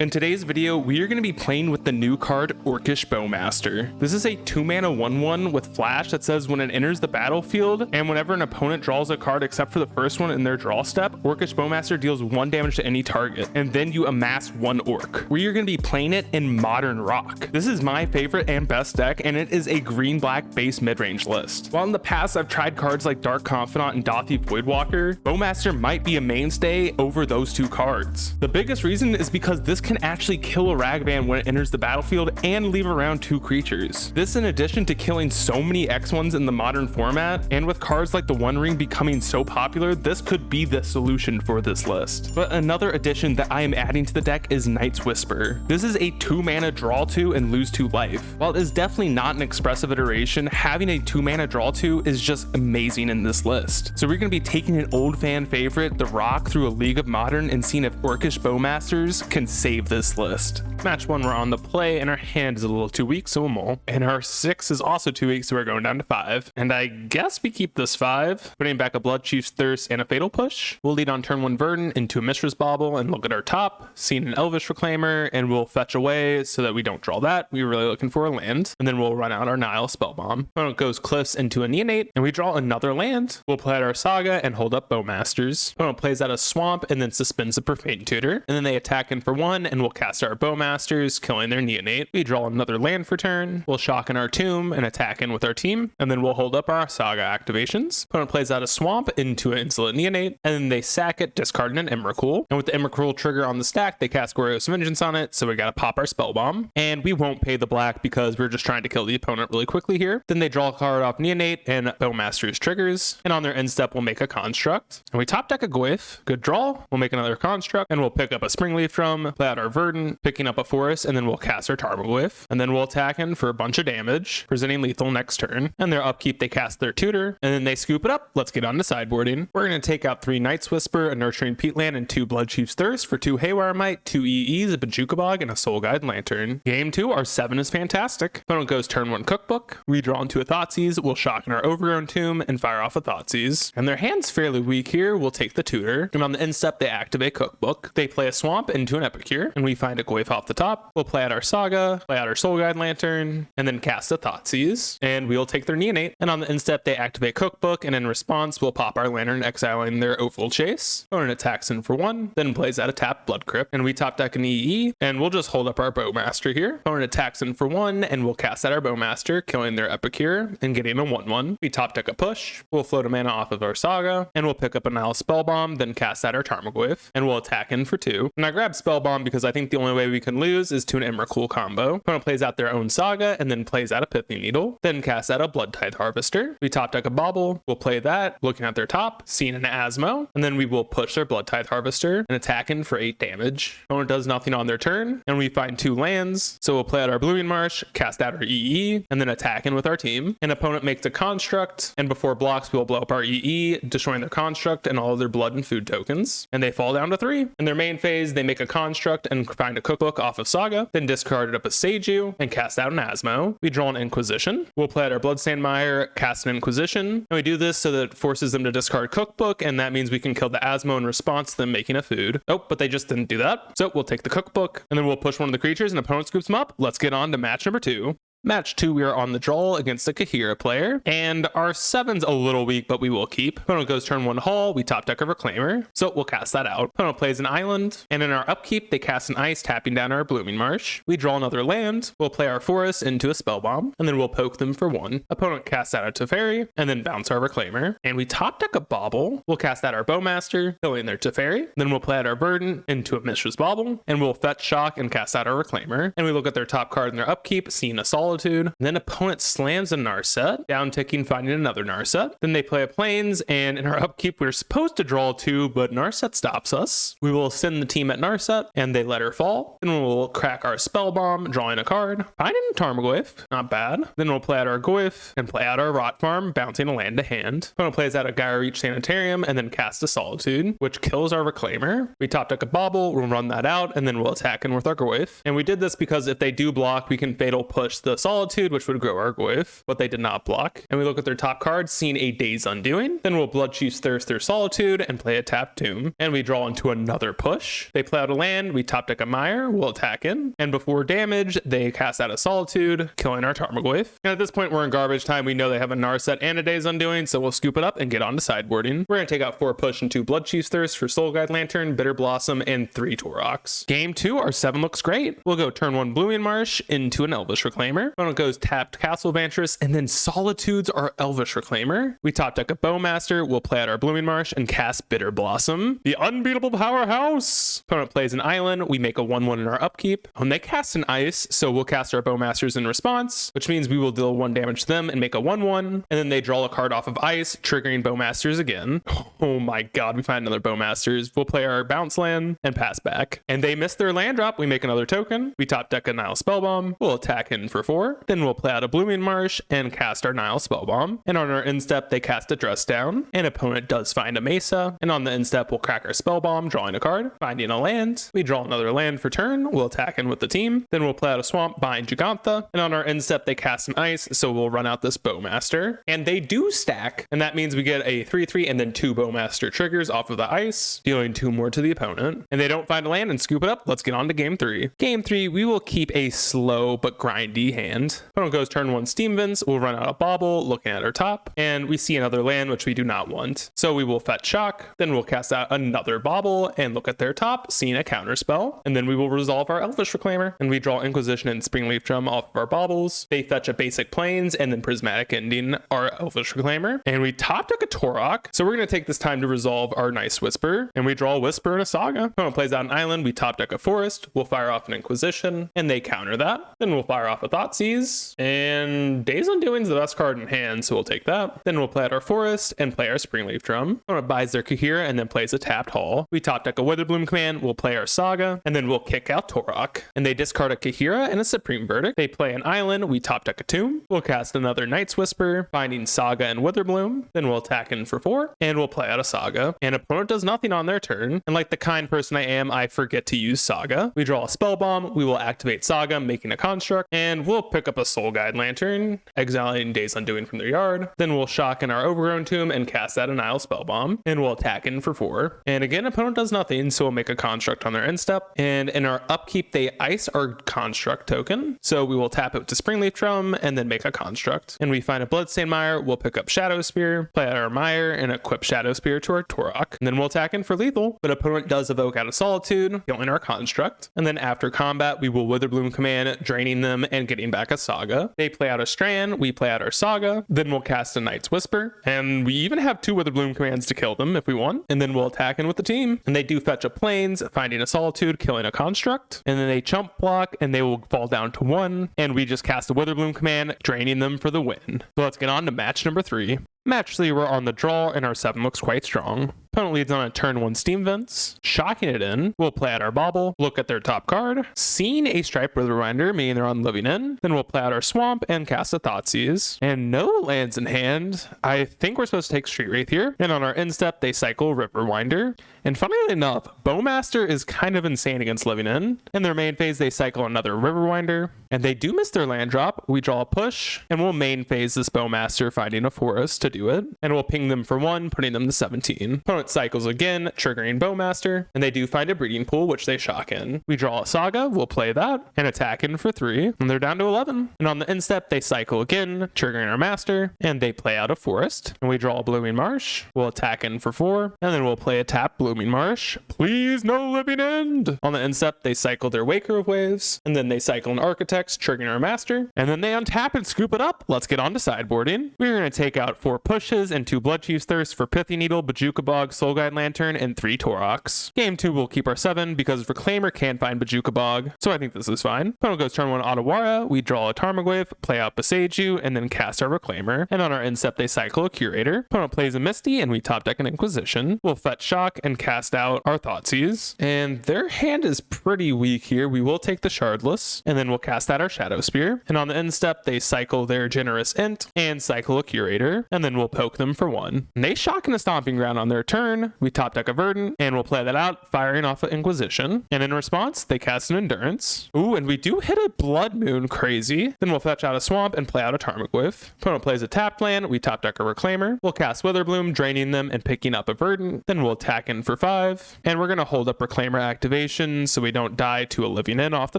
In today's video, we are going to be playing with the new card, Orcish Bowmaster. This is a 2-mana 1/1 with flash that says when it enters the battlefield, and whenever an opponent draws a card except for the first one in their draw step, Orcish Bowmaster deals 1 damage to any target, and then you amass 1 orc. We are going to be playing it in Modern Rock. This is my favorite and best deck, and it is a green-black base mid-range list. While in the past I've tried cards like Dark Confidant and Dothy Voidwalker, Bowmaster might be a mainstay over those 2 cards. The biggest reason is because this can actually kill a Ragavan when it enters the battlefield and leave around 2 creatures. This in addition to killing so many X1s in the modern format, and with cards like the One Ring becoming so popular, this could be the solution for this list. But another addition that I am adding to the deck is Night's Whisper. This is a 2-mana draw 2 and lose 2 life. While it is definitely not an expressive iteration, having a 2-mana draw 2 is just amazing in this list. So we're going to be taking an old fan favorite, the Rock, through a League of Modern and seeing if Orcish Bowmasters can save this list. Match 1 we're on the play, and our hand is a little too weak, so a mull. And our 6 is also too weak, so we're going down to 5. And I guess we keep this 5, putting back a Bloodchief's Thirst and a Fatal Push. We'll lead on turn 1 Verdant into a Mistress Bauble and look at our top, seeing an Elvish Reclaimer, and we'll fetch away so that we don't draw that. We're really looking for a land. And then we'll run out our Nile Spellbomb. Opponent goes Cliffs into a Neonate, and we draw another land. We'll play out our Saga and hold up Bowmasters. Opponent plays out a Swamp and then suspends the Profane Tutor. And then they attack in for 1, and we'll cast our Bowmasters, killing their Neonate. We draw another land for turn. We'll shock in our Tomb and attack in with our team. And then we'll hold up our Saga activations. Opponent plays out a Swamp into an Insolent Neonate, and then they sack it, discarding an Emrakul. And with the Emrakul trigger on the stack, they cast Glorious Vengeance on it, so we gotta pop our Spellbomb. And we won't pay the black because we're just trying to kill the opponent really quickly here. Then they draw a card off Neonate, and Bowmasters triggers. And on their end step, we'll make a Construct. And we top deck a Goyf. Good draw. We'll make another Construct, and we'll pick up a Springleaf Drum, play out our Verdant, picking up a Forest, and then we'll cast our Tarmogoyf. And then we'll attack in for a bunch of damage, presenting lethal next turn. And their upkeep, they cast their Tutor, and then they scoop it up. Let's get on to sideboarding. We're going to take out 3 Night's Whisper, a Nurturing Peatland, and 2 Bloodchief's Thirst for 2 Haywire Might, 2 EEs, a Bojuka Bog, and a Soul Guide Lantern. Game 2, our 7 is fantastic. Opponent goes turn 1 Cookbook. We draw into a Thoughtseize. We'll shock in our Overgrown Tomb and fire off a Thoughtseize. And their hand's fairly weak here. We'll take the Tutor. And on the end step, they activate Cookbook. They play a Swamp into an Epicure, and we find a Goyf off the top. We'll play out our Saga, play out our Soul Guide Lantern, and then cast a Thoughtseize. And we'll take their Neonate. And on the end step, they activate Cookbook, and in response, we'll pop our Lantern, exiling their Oval Chase. Opponent attacks in for 1, then plays out a tap Blood Crypt, and we top deck an EE, and we'll just hold up our Bowmaster here. Opponent attacks in for 1, and we'll cast out our Bowmaster, killing their Epicure and getting a 1/1. We top deck a Push. We'll float a mana off of our Saga, and we'll pick up a Nile Spellbomb, then cast out our Tarmogoyf, and we'll attack in for 2. And I grab Spellbomb because I think the only way we can lose is to an Emrakul combo. Opponent plays out their own Saga, and then plays out a Pithy Needle, then cast out a Blood Tithe Harvester. We top deck a Bauble. We'll play that, looking at their top, seeing an Asmo, and then we will push their Blood Tithe Harvester and attack in for 8 damage. Opponent does nothing on their turn, and we find 2 lands, so we'll play out our Blooming Marsh, cast out our EE, and then attack in with our team. An opponent makes a Construct, and before blocks, we'll blow up our EE, destroying their Construct and all of their blood and food tokens. And they fall down to 3. In their main phase, they make a Construct and find a Cookbook off of Saga, then discard it up a Seiju, and cast out an Asmo. We draw an Inquisition. We'll play out our Bloodstained Mire, cast an Inquisition, and we do this so that it forces them to discard Cookbook, and that means we can kill the Asmo in response to them making a food. Oh, but they just didn't do that. So we'll take the Cookbook, and then we'll push one of the creatures, and opponent scoops them up. Let's get on to match number 2. Match 2, we are on the draw against a Kahira player, and our 7's a little weak, but we will keep. Opponent goes turn 1 Hall, we top deck a Reclaimer, so we'll cast that out. Opponent plays an Island, and in our upkeep, they cast an Ice, tapping down our Blooming Marsh. We draw another land, we'll play our Forest into a Spellbomb, and then we'll poke them for 1. Opponent casts out a Teferi, and then bounce our Reclaimer, and we top deck a Bauble. We'll cast out our Bowmaster, killing their Teferi, then we'll play out our Verdant into a Mistress Bauble, and we'll fetch Shock and cast out our Reclaimer, and we look at their top card in their upkeep, seeing a Solitude. Then opponent slams a Narset, down ticking, finding another Narset. Then they play a Plains, and in our upkeep, we're supposed to draw 2, but Narset stops us. We will send the team at Narset, and they let her fall. Then we'll crack our Spellbomb, drawing a card, finding a Tarmogoyf, not bad. Then we'll play out our Goyf, and play out our Rot Farm, bouncing a land to hand. Opponent plays out a Gyre Reach Sanitarium, and then cast a Solitude, which kills our Reclaimer. We top deck a Bauble, we'll run that out, and then we'll attack in with our Goyf. And we did this because if they do block, we can Fatal Push the a Solitude, which would grow our Goyf, but they did not block. And we look at their top card, seeing a Days Undoing. Then we'll Bloodchief's Thirst their Solitude and play a tap Tomb. And we draw into another push. They play out a land, we top deck a Mire, we'll attack in. And before damage, they cast out a Solitude, killing our Tarmogoyf. And at this point, we're in garbage time. We know they have a Narset and a Days Undoing, so we'll scoop it up and get on to sideboarding. We're going to take out 4 push and 2 Bloodchief's Thirst for Soul Guide Lantern, Bitter Blossom, and 3 Toroks. Game 2, our 7 looks great. We'll go turn 1 Blooming Marsh into an Elvish Reclaimer. When it goes tapped Castle Vantress, and then Solitudes our Elvish Reclaimer. We top deck a Bowmaster, we'll play out our Blooming Marsh and cast Bitter Blossom, the unbeatable powerhouse. Opponent plays an island, we make a 1/1 in our upkeep. When they cast an ice, so we'll cast our Bowmasters in response, which means we will deal 1 damage to them and make a 1/1, and then they draw a card off of ice, triggering Bowmasters again. Oh my god, we find another Bowmasters. We'll play our bounce land and pass back. And they miss their land drop, we make another token. We top deck a Nile Spellbomb, we'll attack in for 4. Then we'll play out a Blooming Marsh and cast our Nile Spellbomb. And on our end step, they cast a Dress Down. An opponent does find a Mesa. And on the end step, we'll crack our Spellbomb, drawing a card, finding a land. We draw another land for turn, we'll attack in with the team. Then we'll play out a Swamp, bind Gigantha. And on our end step, they cast an ice, so we'll run out this Bowmaster. And they do stack, and that means we get a 3/3 and then 2 Bowmaster triggers off of the ice, dealing 2 more to the opponent. And they don't find a land and scoop it up. Let's get on to game 3. Game 3, we will keep a slow but grindy hand. Opponent goes turn 1 Steam Vents, we'll run out a Bauble, looking at our top, and we see another land which we do not want. So we will fetch Shock, then we'll cast out another Bauble and look at their top, seeing a counter spell, and then we will resolve our Elvish Reclaimer, and we draw Inquisition and Springleaf Drum off of our Baubles. They fetch a basic Plains and then Prismatic Ending our Elvish Reclaimer, and we top deck a Torok. So we're going to take this time to resolve our Nice Whisper, and we draw a Whisper and a Saga. Opponent plays out an island, we top deck a Forest, we'll fire off an Inquisition, and they counter that. Then we'll fire off a Thoughtseize, and Days Undoing is the best card in hand, so we'll take that. Then we'll play out our Forest and play our Springleaf Drum. Opponent buys their Kahira and then plays a tapped Hall. We top deck a Witherbloom command, we'll play our Saga, and then we'll kick out Torok. And they discard a Kahira and a Supreme Verdict. They play an island, we top deck a Tomb. We'll cast another Night's Whisper, finding Saga and Witherbloom. Then we'll attack in for 4, and we'll play out a Saga. And opponent does nothing on their turn. And like the kind person I am, I forget to use Saga. We draw a Spellbomb, we will activate Saga, making a construct, and we'll pick up a Soul Guide Lantern, exiling Days Undoing from their yard. Then we'll shock in our Overgrown Tomb and cast out a Nile Spellbomb, and we'll attack in for 4. And again, opponent does nothing, so we'll make a construct on their end step. And in our upkeep, they ice our construct token. So we will tap it to Springleaf Drum and then make a construct. And we find a Bloodstained Mire, we'll pick up Shadow Spear, play out our Mire, and equip Shadow Spear to our Torok. And then we'll attack in for lethal, but opponent does evoke out of Solitude, killing our construct. And then after combat, we will Witherbloom command, draining them and getting back a Saga. They play out a Strand, we play out our Saga, then we'll cast a Night's Whisper, and we even have 2 Witherbloom commands to kill them if we want. And then we'll attack in with the team. And they do fetch a Plains, finding a Solitude, killing a construct. And then they chump block, and they will fall down to 1. And we just cast a Witherbloom command, draining them for the win. So let's get on to match number 3. Match 3, we're on the draw, and our 7 looks quite strong. Opponent leads on a turn 1 Steam Vents, shocking it in. We'll play out our Bauble, look at their top card, seeing a Striped Witherwinder, meaning they're on Living In. Then we'll play out our Swamp and cast a Thoughtseize. And no lands in hand. I think we're supposed to take Street Wraith here. And on our end step, they cycle Riverwinder. And funnily enough, Bowmaster is kind of insane against Living In. In their main phase, they cycle another Riverwinder. And they do miss their land drop. We draw a push, and we'll main phase this Bowmaster, finding a Forest to do it. And we'll ping them for 1, putting them to 17. Opponent cycles again, triggering Bowmaster, and they do find a Breeding Pool, which they shock in. We draw a Saga, we'll play that, and attack in for 3, and they're down to 11. And on the end step, they cycle again, triggering our Master, and they play out a Forest. And we draw a Blooming Marsh, we'll attack in for 4, and then we'll play a tap Blooming Marsh. Please, no Living End! On the end step, they cycle their Waker of Waves, and then they cycle an Architects, triggering our Master, and then they untap and scoop it up. Let's get on to sideboarding. We're going to take out 4 pushes and 2 Bloodchief's Thirst for Pithy Needle, Bojuka Bog, Soul Guide Lantern, and 3 Toroks. Game 2 will keep our 7 because Reclaimer can find Bojuka Bog, so I think this is fine. Opponent goes turn 1 Otawara, we draw a Tarmogoyf, play out Besage, and then cast our Reclaimer. And on our end step, they cycle a Curator. Opponent plays a Misty, and we top deck an Inquisition. We'll fetch Shock and and cast out our Thoughtseize. And their hand is pretty weak here. We will take the Shardless, and then we'll cast out our Shadow Spear. And on the end step, they cycle their Generous Int and cycle a Curator, and then we'll poke them for 1. And they shock in a Stomping Ground on their turn. We top deck a Verdant, and we'll play that out, firing off of Inquisition. And in response, they cast an Endurance. Ooh, and we do hit a Blood Moon, crazy. Then we'll fetch out a Swamp and play out a Tarmogoyf. Opponent plays a tapped land, we top deck a Reclaimer. We'll cast Witherbloom, draining them and picking up a Verdant. Then we'll attack in for 5. And we're going to hold up Reclaimer activation so we don't die to a Living In off the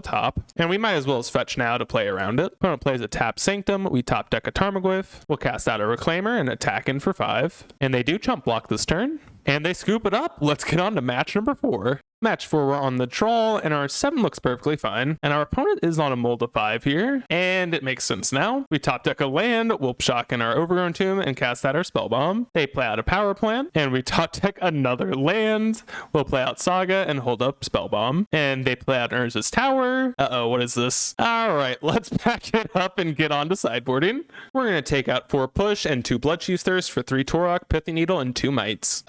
top. And we might as well as fetch now to play around it. Opponent plays a tapped Sanctum, we top deck a Tarmogoyf. We'll cast out a Reclaimer and attack in for 5. And they do chump block this turn. And they scoop it up. Let's get on to match number 4. Match 4, we're on the draw, and our 7 looks perfectly fine. And our opponent is on a mold of 5 here, and it makes sense now. We top deck a land, we'll shock in our Overgrown Tomb and cast out our Spellbomb. They play out a Power Plant, and we top deck another land. We'll play out Saga and hold up Spellbomb. And they play out Urza's Tower. Uh-oh, what is this? All right, let's pack it up and get on to sideboarding. We're going to take out 4 Push and 2 Bloodchief's Thirst for 3 Torok, Pithy Needle, and 2 Mites.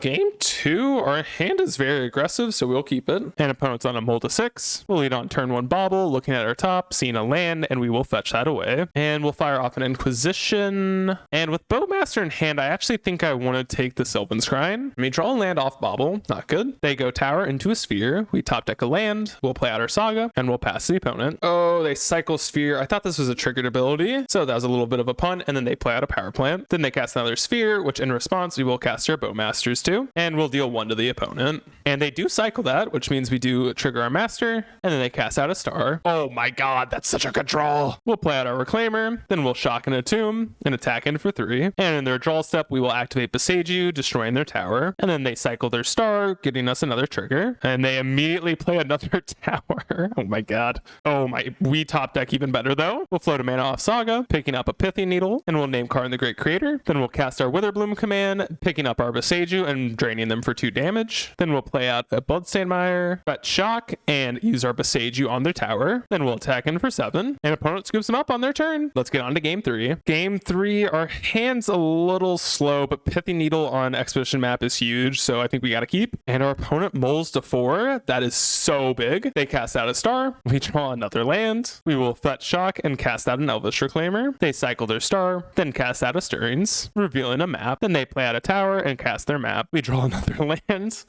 Game 2, our hand is very aggressive, so we'll keep it. And opponent's on a mold of 6. We'll lead on turn 1 Bauble, looking at our top, seeing a land, and we will fetch that away. And we'll fire off an Inquisition. And with Bowmaster in hand, I actually think I want to take the Sylvan Shrine. I mean, draw a land off Bauble, not good. They go Tower into a Sphere. We top deck a land, we'll play out our Saga, and we'll pass the opponent. Oh, they cycle Sphere. I thought this was a triggered ability, so that was a little bit of a pun. And then they play out a Power Plant. Then they cast another Sphere, which in response, we will cast our Bowmasters too, and we'll deal 1 to the opponent. And they do cycle that, which means we do trigger our Master, and then they cast out a Star. Oh my god, that's such a good draw. We'll play out our Reclaimer, then we'll shock in a Tomb and attack in for 3. And in their draw step, we will activate Besage, destroying their tower. And then they cycle their Star, getting us another trigger. And they immediately play another tower. Oh my god. Oh my, we top deck even better though. We'll float a mana off Saga, picking up a Pithy Needle, and we'll name Karn the Great Creator. Then we'll cast our Witherbloom command, picking up our Besage and draining them for 2 damage. Then we'll play out a Bloodstained Mire, but shock and use our Besage on their tower. Then we'll attack in for 7, and opponent scoops them up on their turn. Let's get on to game 3. Game 3, our hand's a little slow, but Pithy Needle on Expedition map is huge, so I think we gotta keep. And our opponent moles to 4. That is so big. They cast out a Star. We draw another land. We will fetch shock and cast out an Elvish Reclaimer. They cycle their Star, then cast out a Stirrings, revealing a map. Then they play out a tower and cast their map. We draw another land.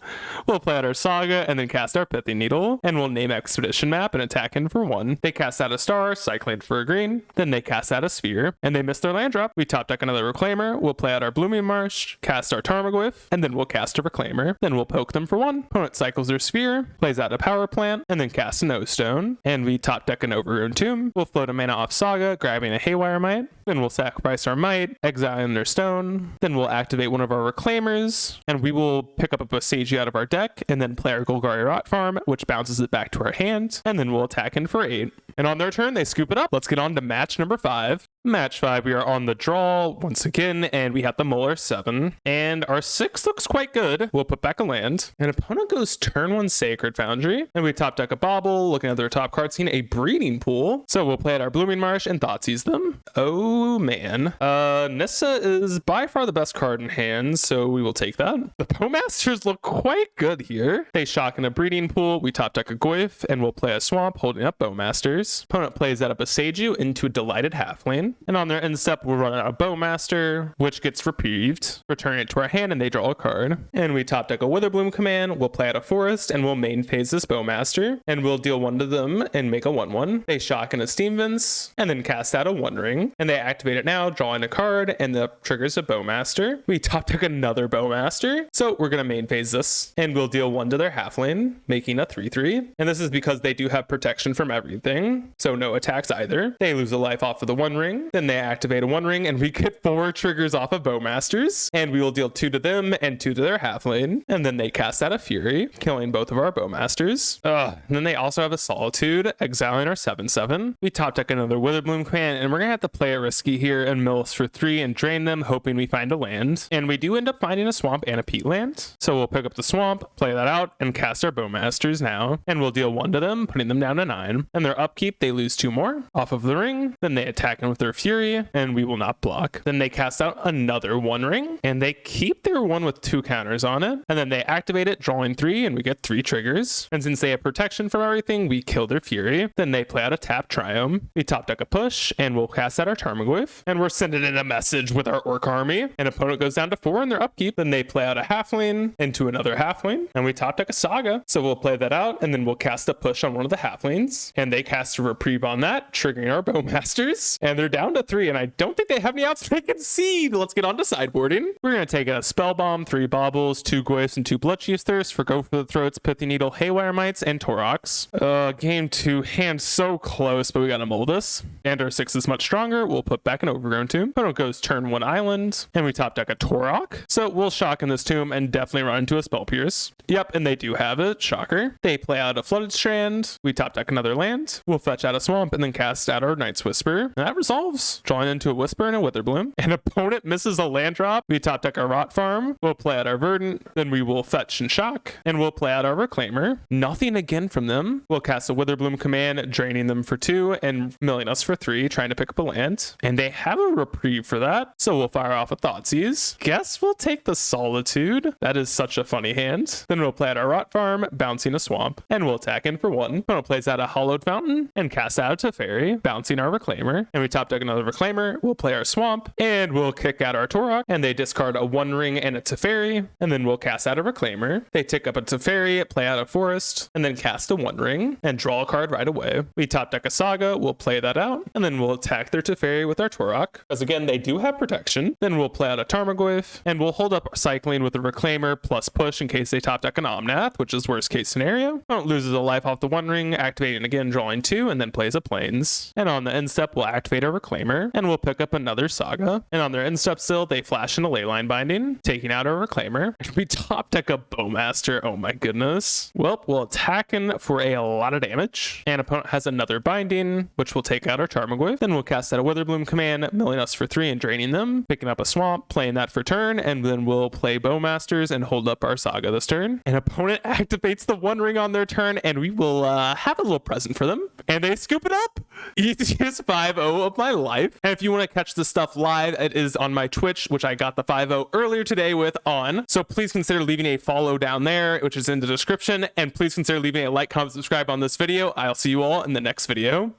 We'll play out our Saga and then cast our Pithy Needle, and we'll name Expedition map and attack in for 1. They cast out a Star, cycling for a green. Then they cast out a Sphere, and they miss their land drop. We top deck another Reclaimer. We'll play out our Blooming Marsh, cast our Tarmogoyf, and then we'll cast a Reclaimer. Then we'll poke them for 1. Opponent cycles their Sphere, plays out a Power Plant, and then casts an O-Stone. And we top deck an Overgrown Tomb. We'll float a mana off Saga, grabbing a Haywire Mite. Then we'll sacrifice our Might, exiling their Stone. Then we'll activate one of our Reclaimers, and we will pick up a Besage out of our deck, and then play our Golgari Rot Farm, which bounces it back to our hand, and then we'll attack in for 8. And on their turn, they scoop it up. Let's get on to match number 5. Match 5, we are on the draw once again, and we have the Molar 7. And our 6 looks quite good. We'll put back a land. And opponent goes turn 1 Sacred Foundry. And we top deck a Bauble, looking at their top card, seeing a Breeding Pool. So we'll play at our Blooming Marsh and Thoughtseize them. Oh man. Nissa is by far the best card in hand, so we will take that. The Bowmasters look quite good here. They shock in a Breeding Pool. We top deck a Goyf, and we'll play a Swamp, holding up Bowmasters. Opponent plays out a Besage into a Delighted Halfling. And on their end step, we'll run out a Bowmaster, which gets reprieved, return it to our hand, and they draw a card. And we top deck a Witherbloom command, we'll play out a Forest, and we'll main phase this Bowmaster, and we'll deal 1 to them and make a 1/1. They shock in a Steam Vince, and then cast out a One Ring, and they activate it now, drawing a card, and the triggers a Bowmaster. We top deck another Bowmaster, so we're gonna main phase this, and we'll deal 1 to their Halfling, making a 3/3. And this is because they do have protection from everything, so no attacks either. They lose a life off of the One Ring, then they activate a One Ring, and we get 4 triggers off of Bowmasters, and we will deal 2 to them and 2 to their Halfling, and then they cast out a Fury, killing both of our Bowmasters. And then they also have a Solitude, exiling our 7/7. We top deck another Witherbloom command, and we're gonna have to play it risky here and mill us for 3 and drain them, hoping we find a land. And we do end up finding a Swamp and a Peatland, so we'll pick up the Swamp, play that out, and cast our Bowmasters now, and we'll deal 1 to them, putting them down to 9. And their upkeep, they lose 2 more off of the ring, then they attack in with their their Fury, and we will not block. Then they cast out another One Ring, and they keep their one with 2 counters on it, and then they activate it, drawing 3, and we get 3 triggers. And since they have protection from everything, we kill their Fury. Then they play out a tap Triome. We top deck a push, and we'll cast out our Tarmogoyf, and we're sending in a message with our Orc army. An opponent goes down to 4 in their upkeep, then they play out a halfling into another halfling, and we top deck a Saga. So we'll play that out, and then we'll cast a push on one of the halflings, and they cast a reprieve on that, triggering our Bowmasters, and they're down to 3, and I don't think they have any outs they can seed. Let's get on to sideboarding. We're going to take a Spell Bomb, 3 Baubles, 2 Goyfs, and 2 Bloodchief's Thirst for Go for the Throats, Pithy Needle, Haywire Mites, and Torox. Game 2, hand so close, but we got to mull this. And our 6 is much stronger. We'll put back an Overgrown Tomb. Opponent goes turn 1 Island, and we top deck a Torok. So we'll shock in this tomb and definitely run into a Spell Pierce. Yep, and they do have it. Shocker. They play out a Flooded Strand. We top deck another land. We'll fetch out a Swamp and then cast out our Night's Whisper. And that resolves. Drawing into a Whisper and a Witherbloom. An opponent misses a land drop. We top deck our Rot Farm. We'll play out our Verdant. Then we will fetch and shock. And we'll play out our Reclaimer. Nothing again from them. We'll cast a Witherbloom command, draining them for 2 and milling us for 3, trying to pick up a land. And they have a reprieve for that. So we'll fire off a Thoughtseize. Guess we'll take the Solitude. That is such a funny hand. Then we'll play out our Rot Farm, bouncing a Swamp. And we'll attack in for 1. Opponent plays out a Hollowed Fountain and cast out a Teferi, bouncing our Reclaimer. And we top deck another Reclaimer. We'll play our Swamp. And we'll kick out our Torok. And they discard a One Ring and a Teferi. And then we'll cast out a Reclaimer. They tick up a Teferi, play out a Forest, and then cast a One Ring and draw a card right away. We top deck a Saga. We'll play that out. And then we'll attack their Teferi with our Torok. Because again, they do have protection. Then we'll play out a Tarmogoyf. And we'll hold up cycling with a Reclaimer plus push in case they top deck an Omnath, which is worst case scenario. Opponent loses a life off the One Ring, activating again, drawing 2, and then plays a Plains. And on the end step, we'll activate a Reclaimer, and we'll pick up another Saga. And on their end step still, they flash in a Leyline Binding, taking out our Reclaimer. And we top deck a Bowmaster. Oh my goodness. Well, we'll attack in for a lot of damage. And opponent has another Binding, which will take out our Tarmogoyf. Then we'll cast out a Witherbloom command, milling us for 3 and draining them, picking up a Swamp, playing that for turn, and then we'll play Bowmasters and hold up our Saga this turn. An opponent activates the One Ring on their turn, and we will have a little present for them. And they scoop it up. Easiest 5-0 of my life. And if you want to catch this stuff live, it is on my Twitch, which I got the 5-0 earlier today with on. So please consider leaving a follow down there, which is in the description. And please consider leaving a like, comment, subscribe on this video. I'll see you all in the next video.